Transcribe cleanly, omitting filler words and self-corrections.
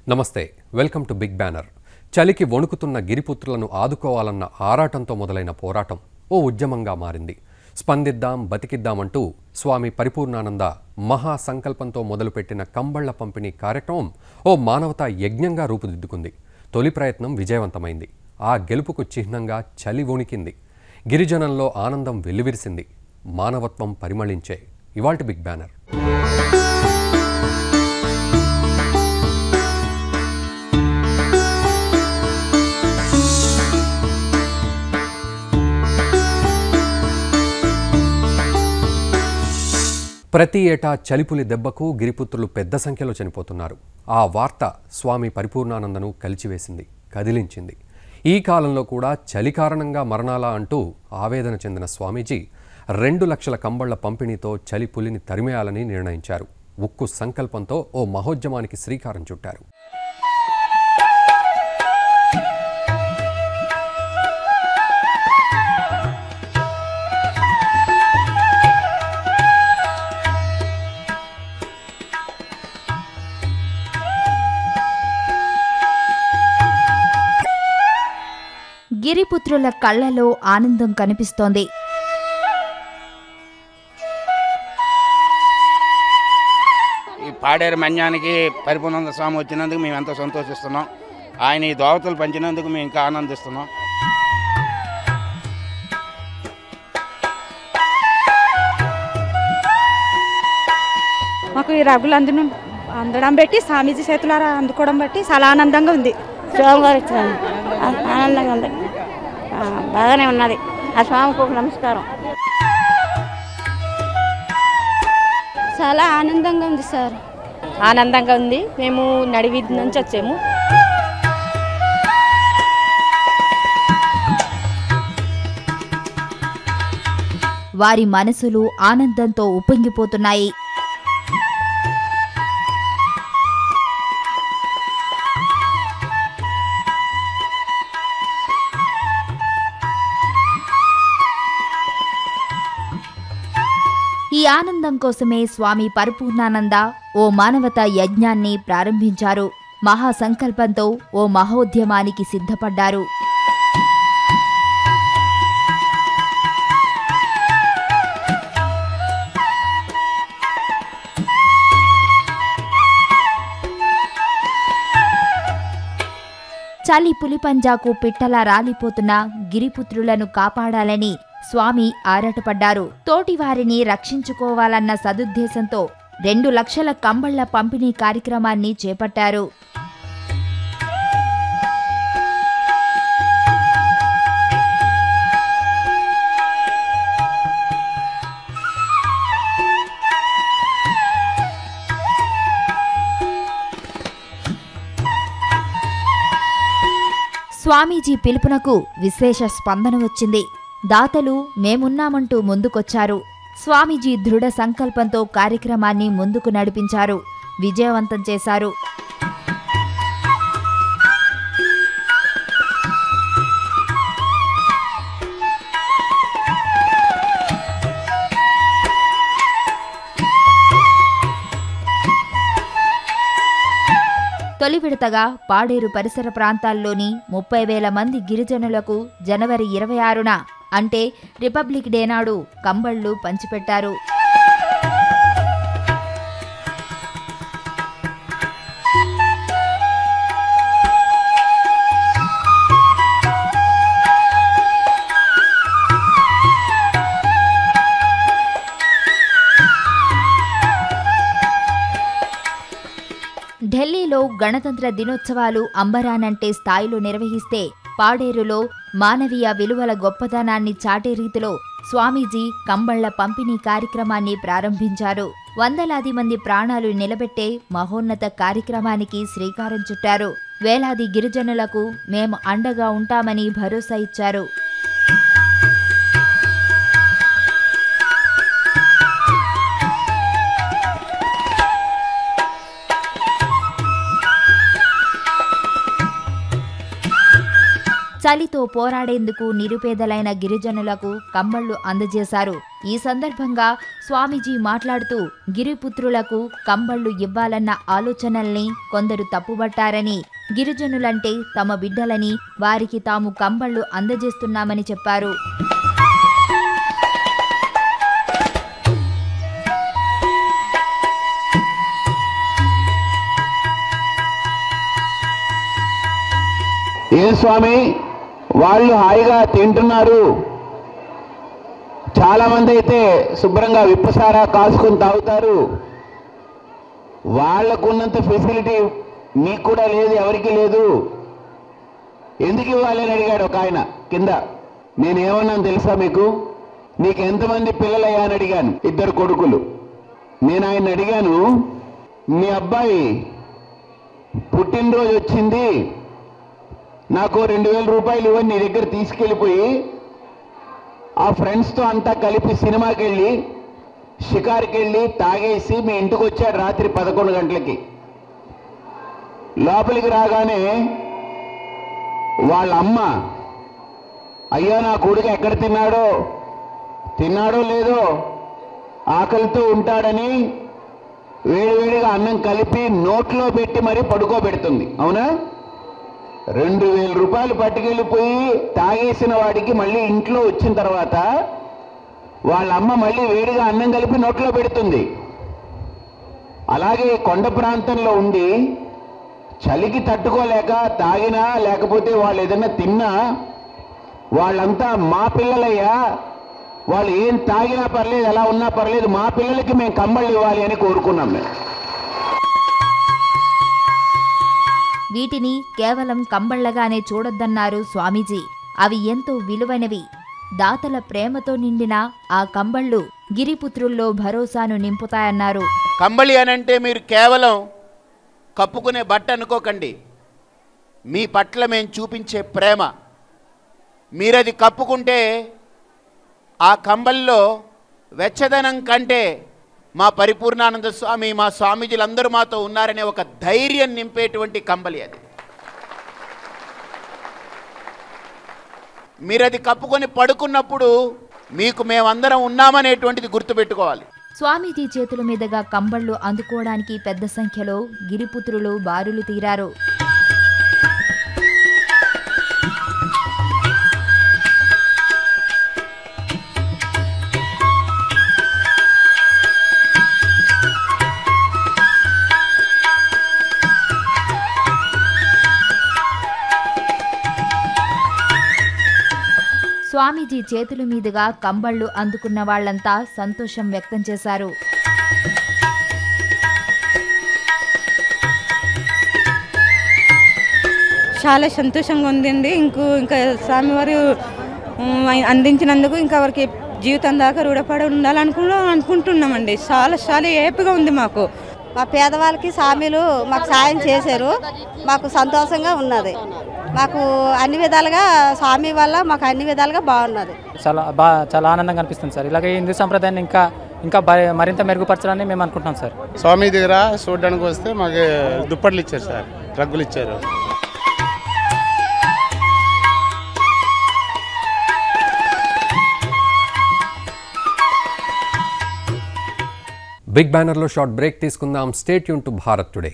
నమస్తే welcome to big banner. చలికి వణుకుతున్న గిరిపుత్రులను ఆదుకోవాలన్న ఆరాటంతో మొదలైన పోరాటం ఓ ఉద్యమంగా మారింది. స్పందిద్దాం బతికిద్దామంటూ స్వామి పరిపూర్ణానంద మహా సంకల్పంతో మొదలుపెట్టిన కంబళ్ల పంపిణీ కార్యక్రమం ఓ మానవతా యజ్ఞంగా రూపుదిద్దుకుంది. తొలి ప్రయత్నం విజయవంతమైంది. ఆ గెలుపుకు చిహ్నంగా చలి వణికింది. గిరిజనంలో ఆనందం వెల్లివిరిసింది. మానవత్వం పరిమళించే ఇవాల్టి బిగ్ బ్యానర్. ప్రతి ఏటా చలిపులి దెబ్బకు గిరిపుత్రులు పెద్ద సంఖ్యలో చనిపోతున్నారు. ఆ వార్త స్వామి పరిపూర్ణానందను కలిచివేసింది, కదిలించింది. ఈ కాలంలో కూడా చలి కారణంగా మరణాలా అంటూ ఆవేదన చెందిన స్వామీజీ 2 లక్షల కంబళ్ల పంపిణీతో చలిపులిని తరిమేయాలని నిర్ణయించారు. ఉక్కు సంకల్పంతో ఓ మహోద్యమానికి శ్రీకారం చుట్టారు. గిరిపుత్రుల కళ్లలో ఆనందం కనిపిస్తోంది. ఈ పాడేరు మన్యానికి పరిపూర్ణానంద స్వామి వచ్చినందుకు మేము ఎంతో సంతోషిస్తున్నాం. ఆయన ఈ దోవతలు పంచినందుకు మేము ఇంకా ఆనందిస్తున్నాం. మాకు ఈ రగులు అందడం బట్టి స్వామీజీ చేతులారా అందుకోవడం బట్టి చాలా ఆనందంగా ఉంది. స్వామివారి ఆనందంగా ఉంది, బాగానే ఉన్నది. ఆ స్వామికి నమస్కారం. చాలా ఆనందంగా ఉంది సార్. ఆనందంగా ఉంది. మేము నడివీధి నుంచి వచ్చాము. వారి మనసులు ఆనందంతో ఉప్పొంగిపోతున్నాయి. ఈ ఆనందం కోసమే స్వామి పరిపూర్ణానంద ఓ మానవతా యజ్ఞాన్ని ప్రారంభించారు. మహాసంకల్పంతో ఓ మహోద్యమానికి సిద్ధపడ్డారు. చలి పులిపంజాకు పిట్టలా రాలిపోతున్న గిరిపుత్రులను కాపాడాలని స్వామి ఆరాటపడ్డారు. తోటివారిని రక్షించుకోవాలన్న సదుద్దేశంతో 2 లక్షల కంబళ్ల పంపిణీ కార్యక్రమాన్ని చేపట్టారు. స్వామీజీ పిలుపునకు విశేష స్పందన వచ్చింది. దాతలు మేమున్నామంటూ ముందుకొచ్చారు. స్వామీజీ దృఢ సంకల్పంతో కార్యక్రమాన్ని ముందుకు నడిపించారు, విజయవంతం చేశారు. తొలి విడతగా పాడేరు పరిసర ప్రాంతాల్లోని 30,000 మంది గిరిజనులకు జనవరి 26న అంటే రిపబ్లిక్ డే నాడు కంబళ్లు పంచిపెట్టారు. ఢిల్లీలో గణతంత్ర దినోత్సవాలు అంబరానంటే స్థాయిలో నిర్వహిస్తే పాడేరులో మానవీయ విలువల గొప్పతనాన్ని చాటే రీతిలో స్వామీజీ కంబళ్ల పంపిణీ కార్యక్రమాన్ని ప్రారంభించారు. వందలాది మంది ప్రాణాలు నిలబెట్టే మహోన్నత కార్యక్రమానికి శ్రీకారం చుట్టారు. వేలాది గిరిజనులకు మేము అండగా ఉంటామని భరోసా ఇచ్చారు. చలితో పోరాడేందుకు నిరుపేదలైన గిరిజనులకు కంబళ్లు అందజేశారు. ఈ సందర్భంగా స్వామీజీ మాట్లాడుతూ గిరిపుత్రులకు కంబళ్లు ఇవ్వాలన్న ఆలోచనల్ని కొందరు తప్పుబట్టారని, గిరిజనులంటే తమ బిడ్డలని, వారికి తాము కంబళ్లు అందజేస్తున్నామని చెప్పారు. ఏ స్వామి వాళ్ళు హాయిగా తింటున్నారు, చాలామంది అయితే శుభ్రంగా విప్పసారా కాసుకొని తాగుతారు, వాళ్ళకున్నంత ఫెసిలిటీ మీకు కూడా లేదు, ఎవరికి లేదు, ఎందుకు ఇవ్వాలని అడిగాడు ఒక ఆయన కింద. నేనేమన్నాను తెలుసా మీకు? నీకు ఎంతమంది పిల్లలయ్యా అని అడిగాను. 2 కొడుకులు. నేను ఆయన అడిగాను, మీ అబ్బాయి పుట్టినరోజు వచ్చింది, నాకు 2000 రూపాయలు ఇవ్వని నీ దగ్గర తీసుకెళ్ళిపోయి ఆ ఫ్రెండ్స్తో అంతా కలిపి సినిమాకి వెళ్ళి, షికార్కి వెళ్ళి తాగేసి మీ ఇంటికి వచ్చాడు రాత్రి 11 గంటలకి. లోపలికి రాగానే వాళ్ళ అమ్మ, అయ్యో నా కొడుకు ఎక్కడ తిన్నాడో లేదో ఆకలితో ఉంటాడని వేడివేడిగా అన్నం కలిపి నోట్లో పెట్టి మరీ పడుకోబెడుతుంది. అవునా? 2000 రూపాయలు పట్టుకెళ్ళిపోయి తాగేసిన వాడికి మళ్ళీ ఇంట్లో వచ్చిన తర్వాత వాళ్ళ అమ్మ మళ్ళీ వేడిగా అన్నం కలిపి నోట్లో పెడుతుంది. అలాగే కొండ ప్రాంతంలో ఉండి చలికి తట్టుకోలేక తాగినా లేకపోతే వాళ్ళు ఏదైనా తిన్నా వాళ్ళంతా మా పిల్లలయ్యా, వాళ్ళు ఏం తాగినా పర్లేదు, ఎలా ఉన్నా పర్లేదు, మా పిల్లలకి మేము కంబళ్ళు ఇవ్వాలి అని కోరుకున్నాం మేము. వీటిని కేవలం కంబళ్లగానే చూడొద్దన్నారు స్వామీజీ. అవి ఎంతో విలువైనవి. దాతల ప్రేమతో నిండిన ఆ కంబళ్ళు గిరిపుత్రుల్లో భరోసాను నింపుతాయన్నారు. కంబళి అనంటే మీరు కేవలం కప్పుకునే బట్ట అనుకోకండి. మీ పట్ల మేము చూపించే ప్రేమ. మీరది కప్పుకుంటే ఆ కంబల్లో వెచ్చదనం కంటే మా పరిపూర్ణానంద స్వామి, మా స్వామీజీలందరూ మాతో ఉన్నారనే ఒక ధైర్యం నింపేటువంటి కంబలి అది. మీరది కప్పుకొని పడుకున్నప్పుడు మీకు మేమందరం ఉన్నామనేటువంటిది గుర్తుపెట్టుకోవాలి. స్వామీజీ చేతుల మీదుగా కంబళ్లు అందుకోవడానికి పెద్ద సంఖ్యలో గిరిపుత్రులు బారులు తీరారు. స్వామీజీ చేతుల మీదుగా కంబళ్లు అందుకున్న వాళ్లంతా సంతోషం వ్యక్తం చేశారు. చాలా సంతోషంగా ఉందండి. ఇంకా స్వామివారు అందించినందుకు ఇంకా వారికి జీవితం దాకా రుణపడి ఉండాలనుకుంటున్నామండి. చాలా చాలా ఏపుగా ఉంది మాకు. మా పేదవాళ్ళకి స్వామిలు మాకు సాయం చేశారు. మాకు సంతోషంగా ఉన్నది. మాకు అన్ని విధాలుగా స్వామి వల్ల మాకు అన్ని విధాలుగా బాగున్నది. చాలా ఆనందంగా అనిపిస్తుంది సార్. ఇలాగే హిందూ సంప్రదాయాన్ని ఇంకా మరింత మెరుగుపరచాలని మేము అనుకుంటున్నాం సార్. స్వామి దగ్గర చూడడానికి వస్తే మాకు దుప్పట్లు ఇచ్చారు సార్, రగ్గులు ఇచ్చారు. బిగ్ బ్యానర్లో షార్ట్ బ్రేక్ తీసుకుందాం. Stay tune to Bharat today.